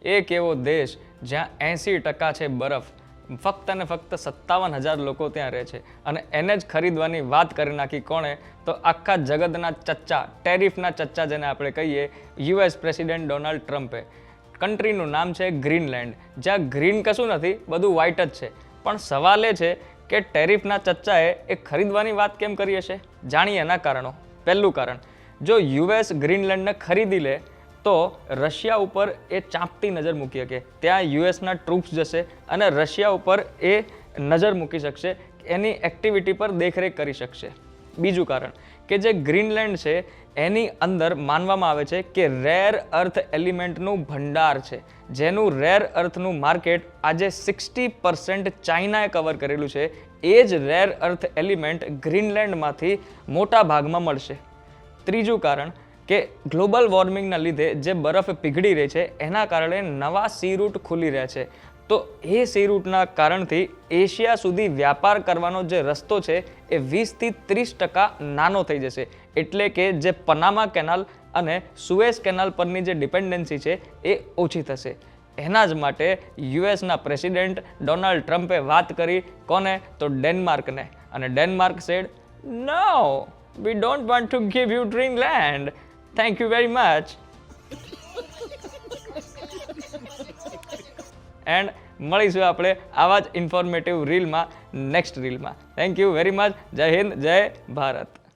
એક એવો દેશ જ્યાં 80% છે બરફ, ફક્ત ને ફક્ત 57,000 લોકો ત્યાં રહે છે અને એને જ ખરીદવાની વાત કરી નાખી કોણે? તો આખા જગતના ચચ્ચા, ટેરિફના ચચ્ચા જેને આપણે કહીએ, યુએસ પ્રેસિડેન્ટ ડોનાલ્ડ ટ્રમ્પે. કન્ટ્રીનું નામ છે ગ્રીનલેન્ડ, જ્યાં ગ્રીન કશું નથી, બધું વ્હાઇટ જ છે. પણ સવાલ એ છે કે ટેરિફના ચચ્ચાએ એ ખરીદવાની વાત કેમ કરી હશે? જાણીએ એના કારણો. પહેલું કારણ, જો યુએસ ગ્રીનલેન્ડને ખરીદી લે તો રશિયા ઉપર એ ચાંપતી નજર મૂકી શકે. ત્યાં યુએસના ટ્રૂપ્સ જશે અને રશિયા ઉપર એ નજર મૂકી શકશે, એની એક્ટિવિટી પર દેખરેખ કરી શકશે. બીજું કારણ કે જે ગ્રીનલેન્ડ છે એની અંદર માનવામાં આવે છે કે રેર અર્થ એલિમેન્ટનું ભંડાર છે, જેનું રેર અર્થનું માર્કેટ આજે 60% ચાઇનાએ કવર કરેલું છે. એ જ રેર અર્થ એલિમેન્ટ ગ્રીનલેન્ડમાંથી મોટા ભાગમાં મળશે. ત્રીજું કારણ કે ગ્લોબલ વોર્મિંગના લીધે જે બરફ પીગળી રહી છે એના કારણે નવા સી રૂટ ખુલી રહ્યા છે. તો એ સી રૂટના કારણથી એશિયા સુધી વ્યાપાર કરવાનો જે રસ્તો છે એ 20થી 30% નાનો થઈ જશે. એટલે કે જે પનામા કેનાલ અને સુએઝ કેનાલ પરની જે ડિપેન્ડન્સી છે એ ઓછી થશે. એના જ માટે યુએસના પ્રેસિડેન્ટ ડોનાલ્ડ ટ્રમ્પે વાત કરી કોને? તો ડેનમાર્કને. અને Denmark said, no, we don't want to give you Greenland. Thank you very much. And મળીશું આપણે આવા જ ઇન્ફોર્મેટિવ રીલમાં નેક્સ્ટ રીલમાં. Thank you very much. જય હિન્દ, જય ભારત.